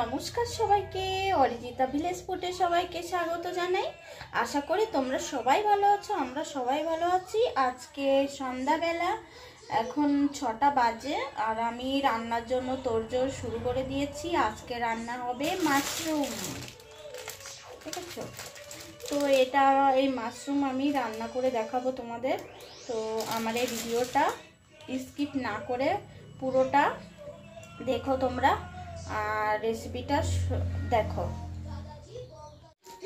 নমস্কার সবাইকে, অরিজিতা ভিলেজ ফুডে সবাইকে স্বাগত জানাই। আশা করি তোমরা সবাই ভালো আছো, আমরা সবাই ভালো আছি। আজকে সন্ধ্যাবেলা, এখন 6টা বাজে আর আমি রান্নার জন্য তোড়জোড় শুরু করে দিয়েছি। আজকে রান্না হবে মাশরুম, ঠিক আছে? তো এই মাশরুম আমি রান্না করে দেখাবো তোমাদের। তো আমার এই ভিডিওটা স্কিপ না করে পুরোটা দেখো তোমরা, আর রেসিপিটা দেখো।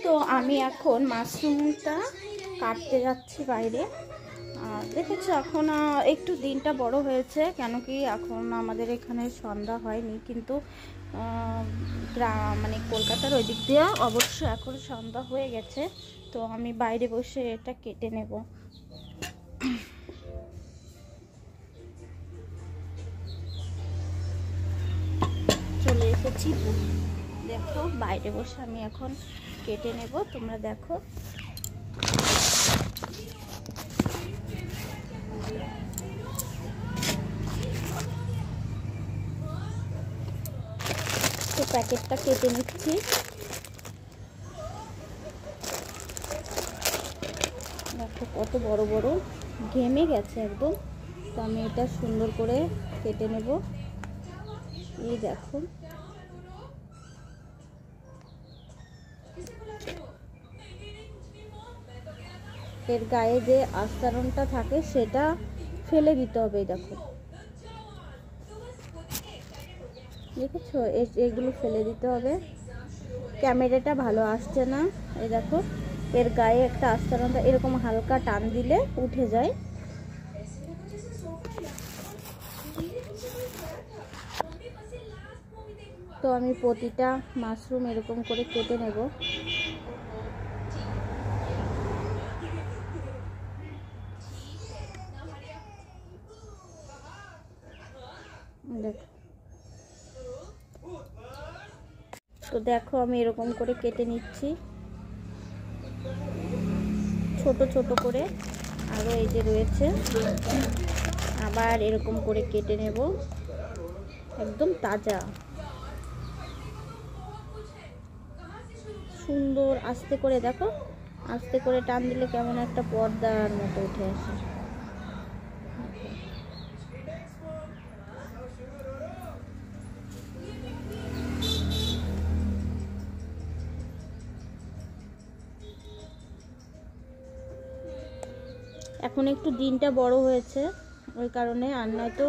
তো আমি এখন মাশরুমটা কাটতে যাচ্ছি বাইরে। আর দেখেছো এখন একটু দিনটা বড় হয়েছে, কেন কি এখন আমাদের এখানে সন্ধ্যা হয়নি, কিন্তু মানে কলকাতার ওই দিক দিয়ে অবশ্য এখন সন্ধ্যা হয়ে গেছে। তো আমি বাইরে বসে এটা কেটে নেব। চলে এসেছি, দেখো বাইরে বসে আমি এখন কেটে নেব, তোমরা দেখো। তো প্যাকেটটা কেটে নিচ্ছি। দেখো কত বড় বড়, ঘেমে গেছে একদম। তো আমি এটা সুন্দর করে কেটে নেব। এই দেখো, এর গায়ে যে আস্তরণটা থাকে সেটা ফেলে দিতে হবে। দেখো, দেখেছো, এগুলো ফেলে দিতে হবে। ক্যামেরাটা ভালো আসছে না। এই দেখো, এর গায়ে একটা আস্তরণটা এরকম হালকা টান দিলে উঠে যায়। তো আমি প্রতিটা মাশরুম এরকম করে কেটে নেব। তো দেখো আমি এরকম করে কেটে নিচ্ছি ছোট ছোট করে। আরও এই যে রয়েছে, আবার এরকম করে কেটে নেব, একদম তাজা সুন্দর। আস্তে করে দেখো, আস্তে করে টান দিলে কেমন একটা পর্দার মতো উঠে আসে। এখন একটু দিনটা বড় হয়েছে ওই কারণে, আর নয়তো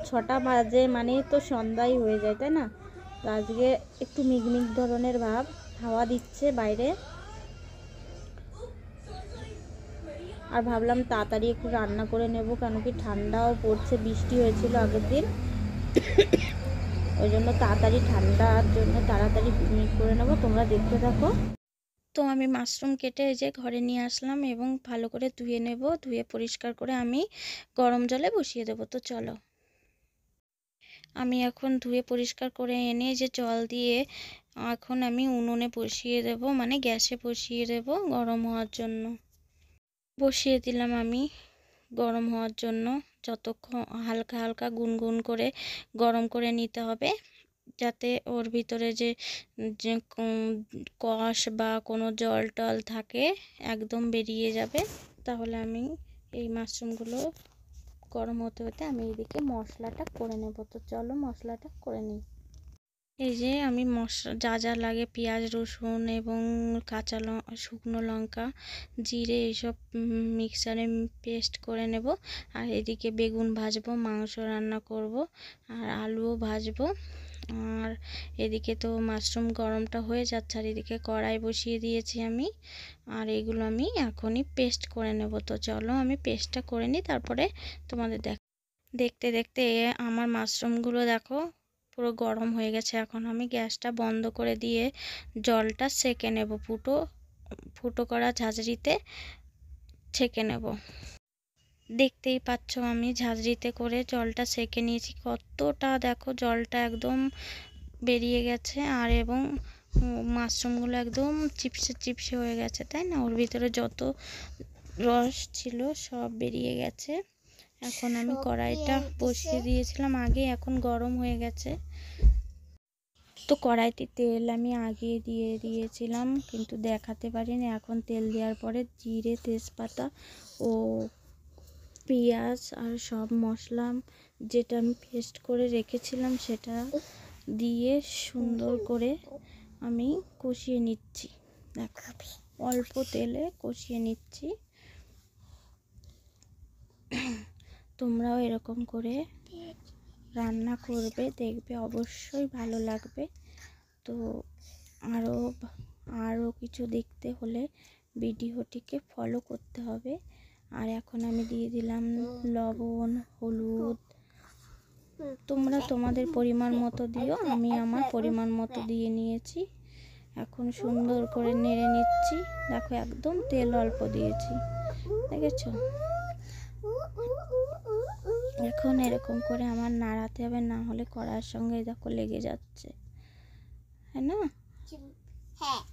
6টা বাজে মানে তো সন্ধ্যাই হয়ে যায়, তাই না? তো আজকে একটু মিগমিগ ধরনের ভাব, হাওয়া দিচ্ছে বাইরে, আর ভাবলাম তাড়াতাড়ি একটু রান্না করে নেব, কেন কি ঠান্ডাও পড়ছে, বৃষ্টি হয়েছিল আগের দিন, ওই জন্য তাড়াতাড়ি ঠান্ডার জন্য তাড়াতাড়ি করে নেব। তোমরা দেখতে থাকো। তো আমি মাশরুম কেটে এই যে ঘরে নিয়ে আসলাম এবং ভালো করে ধুয়ে নেব। ধুয়ে পরিষ্কার করে আমি গরম জলে বসিয়ে দেব। তো চলো, আমি এখন ধুয়ে পরিষ্কার করে এনে যে জল দিয়ে এখন আমি উনুনে বসিয়ে দেব, মানে গ্যাসে বসিয়ে দেব গরম হওয়ার জন্য। বসিয়ে দিলাম আমি গরম হওয়ার জন্য। যতক্ষণ হালকা হালকা গুনগুন করে গরম করে নিতে হবে, যাতে ওর ভিতরে যে কষ বা কোনো জল টল থাকে একদম বেরিয়ে যাবে। তাহলে আমি এই মাশরুমগুলো গরম হতে হতে আমি এইদিকে মশলাটা করে নেব। তো চলো মশলাটা করে নিই। এই যে আমি যা যা লাগে, পেঁয়াজ রসুন এবং কাঁচা শুকনো লঙ্কা জিরে এইসব মিক্সারে পেস্ট করে নেব। আর এদিকে বেগুন ভাজবো, মাংস রান্না করব, আর আলুও ভাজবো। আর এদিকে তো মাশরুম গরমটা হয়ে যাচ্ছে, আর এদিকে কড়াই বসিয়ে দিয়েছি আমি। আর এগুলো আমি এখনই পেস্ট করে নেব। তো চলো আমি পেস্টটা করে নিই, তারপরে তোমাদের দেখতে দেখতে আমার মাশরুমগুলো দেখো পুরো গরম হয়ে গেছে। এখন আমি গ্যাসটা বন্ধ করে দিয়ে জলটা সেঁকে নেব, ফুটো করা ঝাঁঝরিতে ছেঁকে নেব। দেখতেই পাচ্ছ আমি ঝাঁঝরিতে করে জলটা সেঁকে নিয়েছি। কতটা দেখো জলটা একদম বেরিয়ে গেছে, আর এবং মাশরুমগুলো একদম চিপসে চিপসে হয়ে গেছে, তাই না? ওর ভিতরে যত রস ছিল সব বেরিয়ে গেছে। এখন আমি কড়াইটা বসিয়ে দিয়েছিলাম আগে, এখন গরম হয়ে গেছে। তো কড়াইতে তেল আমি আগে দিয়ে দিয়েছিলাম, কিন্তু দেখাতে পারিনি। এখন তেল দেওয়ার পরে জিরে, তেজপাতা ও পেঁয়াজ আর সব মশলা যেটা আমি পেস্ট করে রেখেছিলাম সেটা দিয়ে সুন্দর করে আমি কষিয়ে নিচ্ছি। দেখো অল্প তেলে কষিয়ে নিচ্ছি। তোমরাও এরকম করে রান্না করবে, দেখবে অবশ্যই ভালো লাগবে। তো আরও কিছু দেখতে হলে ভিডিওটিকে ফলো করতে হবে। আর এখন আমি দিয়ে দিলাম লবণ, হলুদ। তোমরা তোমাদের পরিমাণ মতো দিও, আমি আমার পরিমাণ মতো দিয়ে নিয়েছি। এখন সুন্দর করে নেড়ে নিচ্ছি। দেখো একদম তেল অল্প দিয়েছি, দেখেছো? এখন এরকম করে আমার নাড়াতে হবে, না হলে কড়ার সঙ্গে দেখো লেগে যাচ্ছে, হ্যাঁ না? হ্যাঁ।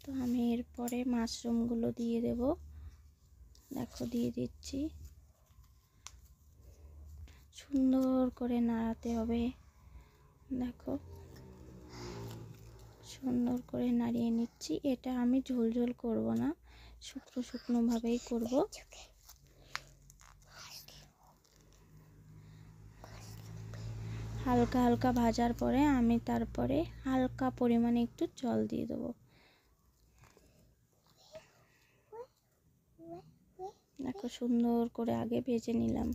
তো আমি এরপরে মাশরুমগুলো দিয়ে দেব। দেখো দিয়ে দিচ্ছি। সুন্দর করে নাড়াতে হবে। দেখো সুন্দর করে নাড়িয়ে নিচ্ছি। এটা আমি ঝোল ঝোল করব না, শুকনো শুকনো ভাবেই করব। হালকা হালকা ভাজার পরে আমি তারপরে হালকা পরিমাণে একটু জল দিয়ে দেবো। দেখো সুন্দর করে আগে ভেজে নিলাম।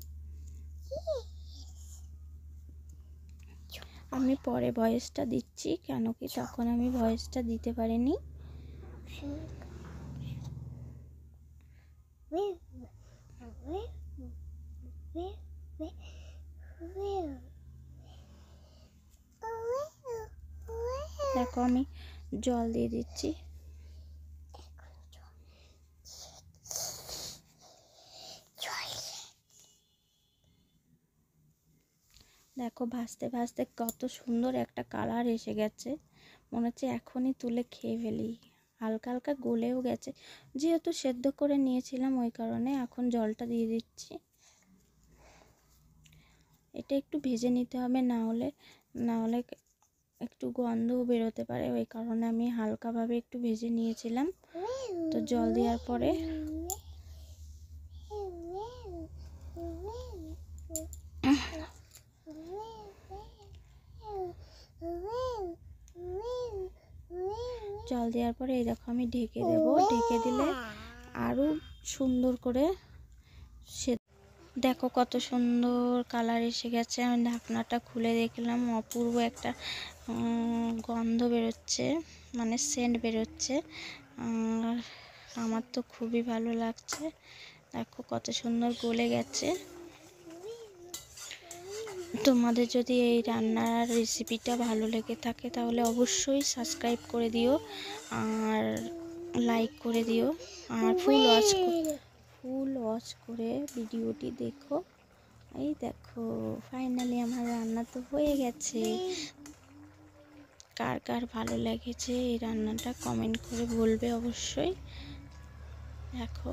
আমি পরে ভয়েসটা দিচ্ছি, কেন কি তখন আমি ভয়েসটা দিতে পারিনি। দেখো আমি জল দিয়ে দিচ্ছি। দেখো ভাজতে ভাজতে কত সুন্দর একটা কালার এসে গেছে, মনে হচ্ছে এখনই তুলে খেয়ে ফেলি। হালকা হালকা গলেও গেছে, যেহেতু সেদ্ধ করে নিয়েছিলাম ওই কারণে এখন জলটা দিয়ে দিচ্ছি। এটা একটু ভেজে নিতে হবে, না হলে একটু গন্ধও বেরোতে পারে, ওই কারণে আমি হালকাভাবে একটু ভেজে নিয়েছিলাম। তো জল দেওয়ার পরে এই দেখো আমি ঢেকে দেব। ঢেকে দিলে আরও সুন্দর করে দেখো কত সুন্দর কালার এসে গেছে। আমি ঢাকনাটা খুলে দেখলাম, অপূর্ব একটা গন্ধ বেরোচ্ছে, মানে সেন্ট বেরোচ্ছে। আমার তো খুবই ভালো লাগছে। দেখো কত সুন্দর গলে গেছে। তোমাদের যদি এই রান্নার রেসিপিটা ভালো লেগে থাকে তাহলে অবশ্যই সাবস্ক্রাইব করে দিও আর লাইক করে দিও, আর ফুল ওয়াচ করে ভিডিওটি দেখো। এই দেখো ফাইনালি আমার রান্না তো হয়ে গেছে। কার কার ভালো লেগেছে এই রান্নাটা কমেন্ট করে বলবে অবশ্যই। দেখো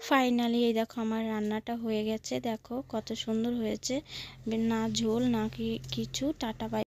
ফাইনালি এই দেখো আমার রান্নাটা হয়ে গেছে। দেখো কত সুন্দর হয়েছে, না ঝোল না কিছু। Tata bye.